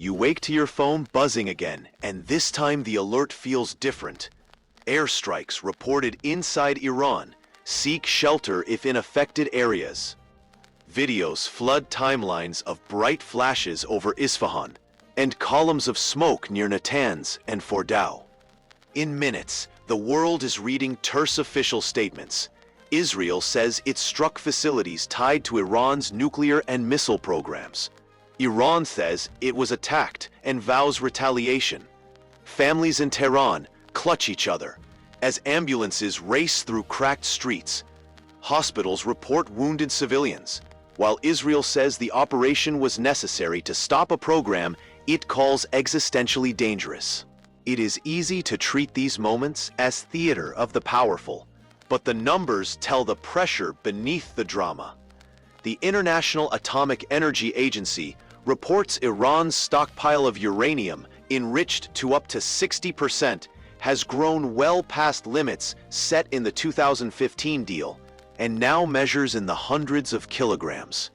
You wake to your phone buzzing again, and this time the alert feels different. Airstrikes reported inside Iran. Seek shelter if in affected areas. Videos flood timelines of bright flashes over Isfahan and columns of smoke near Natanz and Fordow. In minutes, the world is reading terse official statements. Israel says it struck facilities tied to Iran's nuclear and missile programs. Iran says it was attacked and vows retaliation. Families in Tehran clutch each other as ambulances race through cracked streets. Hospitals report wounded civilians, while Israel says the operation was necessary to stop a program it calls existentially dangerous. It is easy to treat these moments as theater of the powerful, but the numbers tell the pressure beneath the drama. The International Atomic Energy Agency reports Iran's stockpile of uranium, enriched to up to 60%, has grown well past limits set in the 2015 deal, and now measures in the hundreds of kilograms.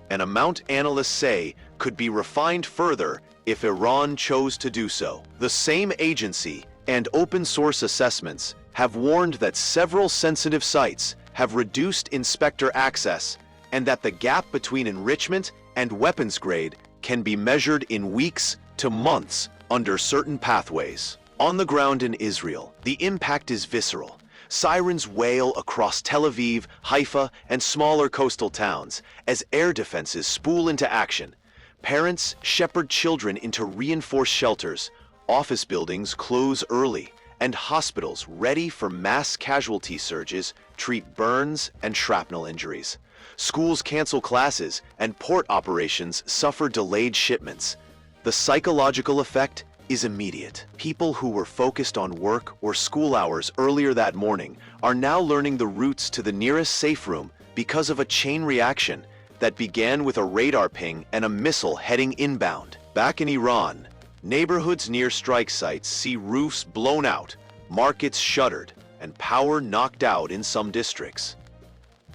An amount analysts say could be refined further if Iran chose to do so. The same agency and open-source assessments have warned that several sensitive sites have reduced inspector access and that the gap between enrichment and weapons grade can be measured in weeks to months under certain pathways. On the ground in Israel, the impact is visceral. Sirens wail across Tel Aviv, Haifa, and smaller coastal towns as air defenses spool into action. Parents shepherd children into reinforced shelters, office buildings close early, and hospitals ready for mass casualty surges treat burns and shrapnel injuries. Schools cancel classes, and port operations suffer delayed shipments. The psychological effect is immediate. People who were focused on work or school hours earlier that morning are now learning the routes to the nearest safe room because of a chain reaction that began with a radar ping and a missile heading inbound. Back in Iran, neighborhoods near strike sites see roofs blown out, markets shuttered, and power knocked out in some districts.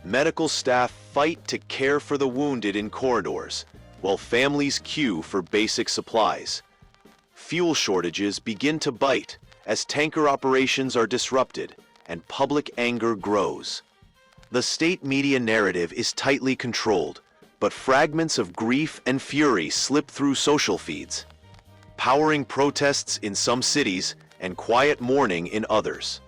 Medical staff fight to care for the wounded in corridors, while families queue for basic supplies. Fuel shortages begin to bite as tanker operations are disrupted and public anger grows. The state media narrative is tightly controlled, but fragments of grief and fury slip through social feeds, powering protests in some cities and quiet mourning in others.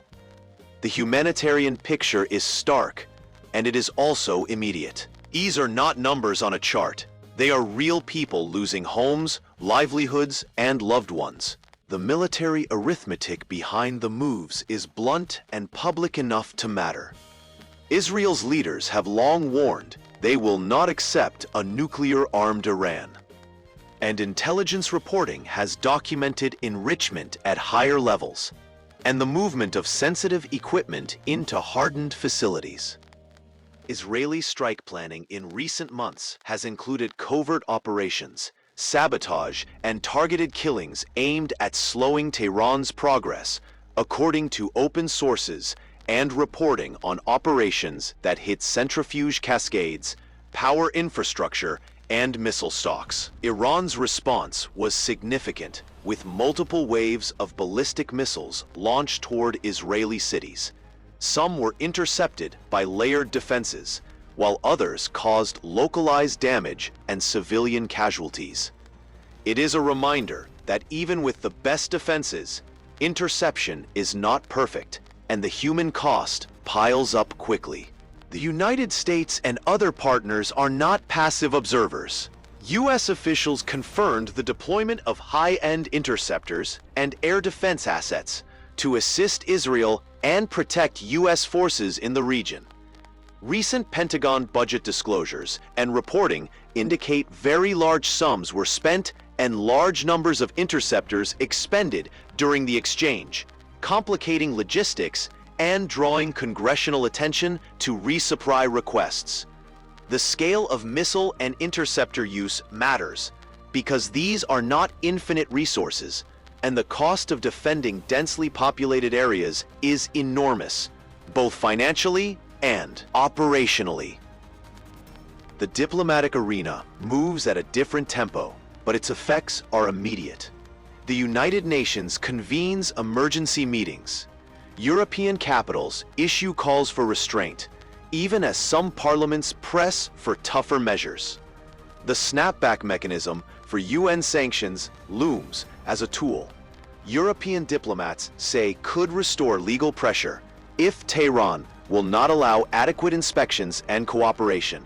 The humanitarian picture is stark, and it is also immediate. These are not numbers on a chart. They are real people losing homes, livelihoods, and loved ones. The military arithmetic behind the moves is blunt and public enough to matter. Israel's leaders have long warned they will not accept a nuclear-armed Iran. And intelligence reporting has documented enrichment at higher levels and the movement of sensitive equipment into hardened facilities. Israeli strike planning in recent months has included covert operations, sabotage, and targeted killings aimed at slowing Tehran's progress, according to open sources and reporting on operations that hit centrifuge cascades, power infrastructure, and missile stocks. Iran's response was significant, with multiple waves of ballistic missiles launched toward Israeli cities. Some were intercepted by layered defenses, while others caused localized damage and civilian casualties. It is a reminder that even with the best defenses, interception is not perfect, and the human cost piles up quickly. The United States and other partners are not passive observers. U.S. officials confirmed the deployment of high-end interceptors and air defense assets to assist Israel and protect U.S. forces in the region. Recent Pentagon budget disclosures and reporting indicate very large sums were spent and large numbers of interceptors expended during the exchange, complicating logistics and drawing congressional attention to resupply requests. The scale of missile and interceptor use matters because these are not infinite resources, and the cost of defending densely populated areas is enormous, both financially and operationally. The diplomatic arena moves at a different tempo. but its effects are immediate. The United Nations convenes emergency meetings. European capitals issue calls for restraint, even as some parliaments press for tougher measures. The snapback mechanism for UN sanctions looms as a tool. European diplomats say could restore legal pressure if Tehran will not allow adequate inspections and cooperation.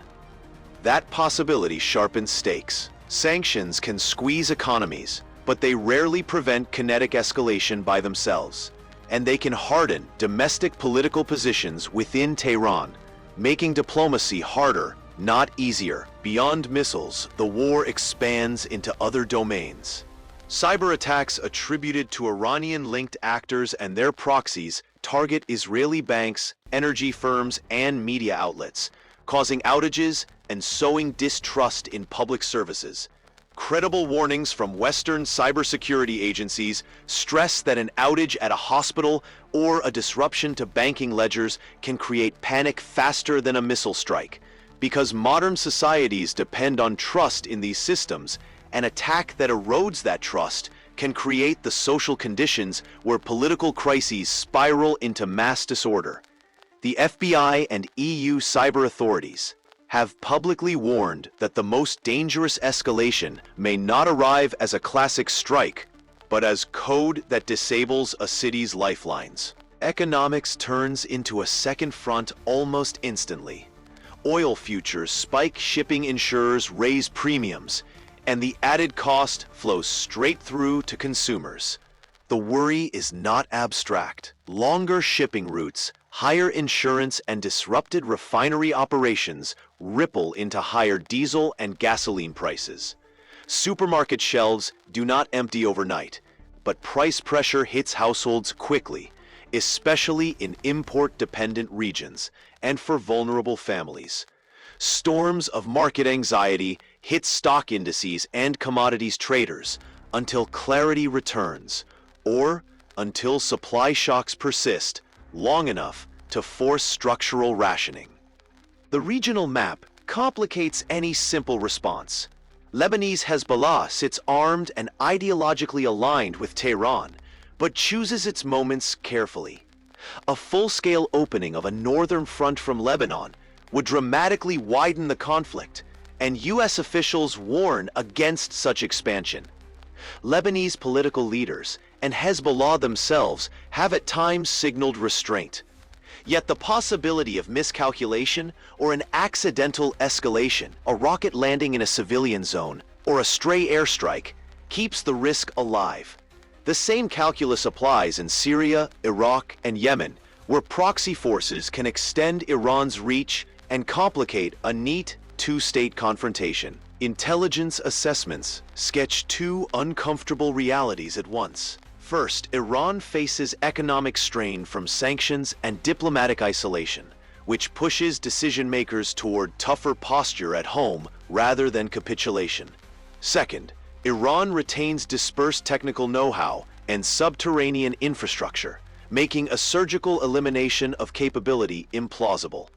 That possibility sharpens stakes. Sanctions can squeeze economies, but they rarely prevent kinetic escalation by themselves, and they can harden domestic political positions within Tehran, making diplomacy harder, not easier. Beyond missiles, the war expands into other domains. Cyberattacks attributed to Iranian-linked actors and their proxies target Israeli banks, energy firms, and media outlets, causing outages and sowing distrust in public services. Credible warnings from Western cybersecurity agencies stress that an outage at a hospital or a disruption to banking ledgers can create panic faster than a missile strike. Because modern societies depend on trust in these systems, an attack that erodes that trust can create the social conditions where political crises spiral into mass disorder. The FBI and EU cyber authorities have publicly warned that the most dangerous escalation may not arrive as a classic strike, but as code that disables a city's lifelines. Economics turns into a second front almost instantly. Oil futures spike, shipping insurers raise premiums, and the added cost flows straight through to consumers. The worry is not abstract. Longer shipping routes, higher insurance, and disrupted refinery operations ripple into higher diesel and gasoline prices. Supermarket shelves do not empty overnight, but price pressure hits households quickly, especially in import-dependent regions and for vulnerable families. Storms of market anxiety hit stock indices and commodities traders until clarity returns, or until supply shocks persist long enough to force structural rationing. The regional map complicates any simple response. Lebanese Hezbollah sits armed and ideologically aligned with Tehran, but chooses its moments carefully. A full-scale opening of a northern front from Lebanon would dramatically widen the conflict, and U.S. officials warn against such expansion. Lebanese political leaders and Hezbollah themselves have at times signaled restraint. Yet the possibility of miscalculation or an accidental escalation, a rocket landing in a civilian zone, or a stray airstrike, keeps the risk alive. The same calculus applies in Syria, Iraq, and Yemen, where proxy forces can extend Iran's reach and complicate a neat two-state confrontation. Intelligence assessments sketch two uncomfortable realities at once. First, Iran faces economic strain from sanctions and diplomatic isolation, which pushes decision-makers toward tougher posture at home rather than capitulation. Second, Iran retains dispersed technical know-how and subterranean infrastructure, making a surgical elimination of capability implausible.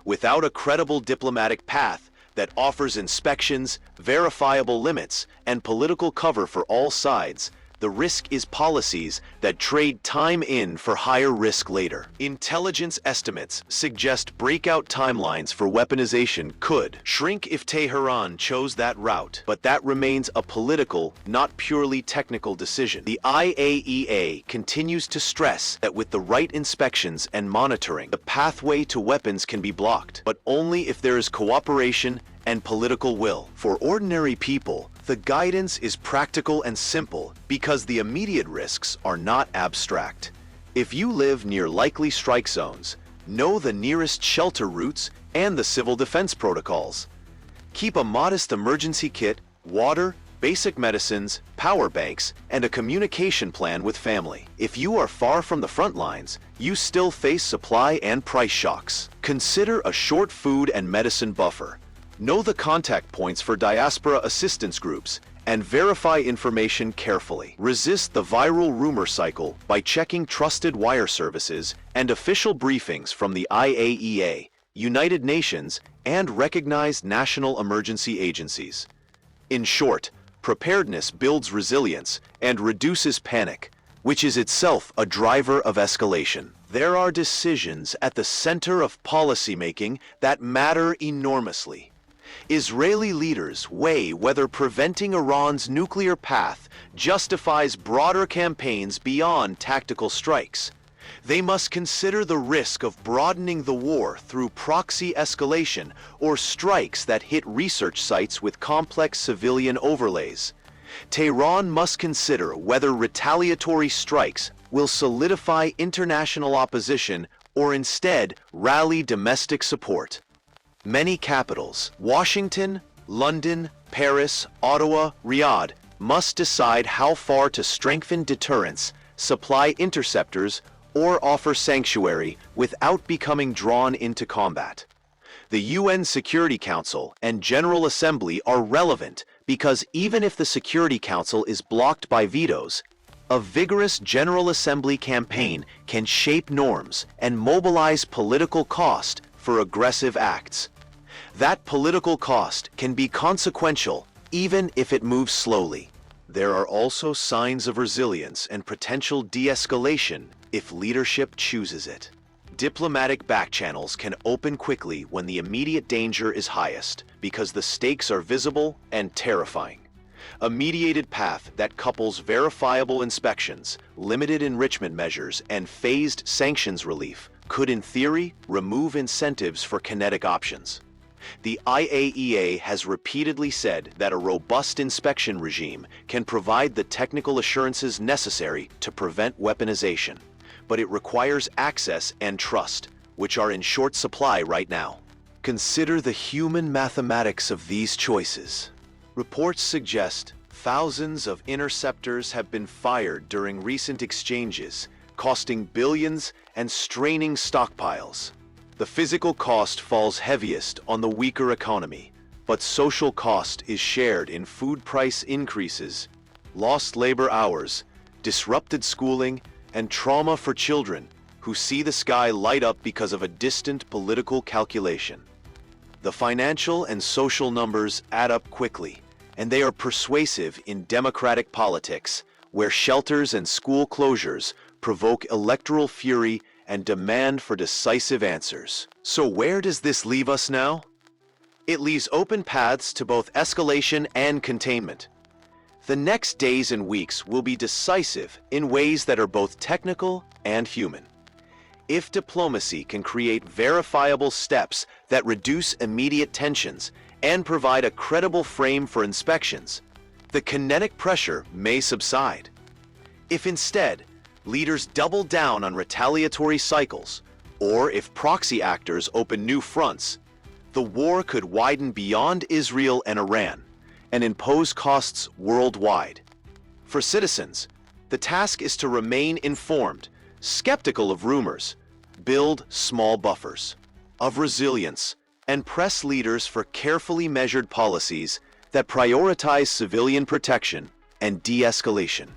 Without a credible diplomatic path that offers inspections, verifiable limits, and political cover for all sides, the risk is policies that trade time in for higher risk later. Intelligence estimates suggest breakout timelines for weaponization could shrink if Tehran chose that route, but that remains a political, not purely technical decision. The IAEA continues to stress that with the right inspections and monitoring, the pathway to weapons can be blocked, but only if there is cooperation and political will. For ordinary people, the guidance is practical and simple because the immediate risks are not abstract. If you live near likely strike zones, know the nearest shelter routes and the civil defense protocols. Keep a modest emergency kit, water, basic medicines, power banks, and a communication plan with family. If you are far from the front lines, you still face supply and price shocks. Consider a short food and medicine buffer. Know the contact points for diaspora assistance groups and verify information carefully. Resist the viral rumor cycle by checking trusted wire services and official briefings from the IAEA, United Nations, and recognized national emergency agencies. In short, Preparedness builds resilience and reduces panic, which is itself a driver of escalation. There are decisions at the center of policymaking that matter enormously. Israeli leaders weigh whether preventing Iran's nuclear path justifies broader campaigns beyond tactical strikes. They must consider the risk of broadening the war through proxy escalation or strikes that hit research sites with complex civilian overlays. Tehran must consider whether retaliatory strikes will solidify international opposition or instead rally domestic support. Many capitals, Washington, London, Paris, Ottawa, Riyadh, must decide how far to strengthen deterrence, supply interceptors, or offer sanctuary without becoming drawn into combat. The UN Security Council and General Assembly are relevant because even if the Security Council is blocked by vetoes, a vigorous General Assembly campaign can shape norms and mobilize political cost for aggressive acts. That political cost can be consequential even if it moves slowly. There are also signs of resilience and potential de-escalation if leadership chooses it. Diplomatic backchannels can open quickly when the immediate danger is highest because the stakes are visible and terrifying. A mediated path that couples verifiable inspections, limited enrichment measures, and phased sanctions relief could in theory remove incentives for kinetic options. The IAEA has repeatedly said that a robust inspection regime can provide the technical assurances necessary to prevent weaponization, but it requires access and trust, which are in short supply right now. Consider the human mathematics of these choices. Reports suggest thousands of interceptors have been fired during recent exchanges, costing billions and straining stockpiles. The physical cost falls heaviest on the weaker economy, but social cost is shared in food price increases, lost labor hours, disrupted schooling, and trauma for children who see the sky light up because of a distant political calculation. The financial and social numbers add up quickly, and they are persuasive in democratic politics, where shelters and school closures provoke electoral fury and demand for decisive answers. So where does this leave us now? It leaves open paths to both escalation and containment. The next days and weeks will be decisive in ways that are both technical and human. If diplomacy can create verifiable steps that reduce immediate tensions and provide a credible frame for inspections, the kinetic pressure may subside. If instead, leaders double down on retaliatory cycles, or if proxy actors open new fronts, the war could widen beyond Israel and Iran and impose costs worldwide. For citizens, the task is to remain informed, skeptical of rumors, build small buffers of resilience, and press leaders for carefully measured policies that prioritize civilian protection and de-escalation.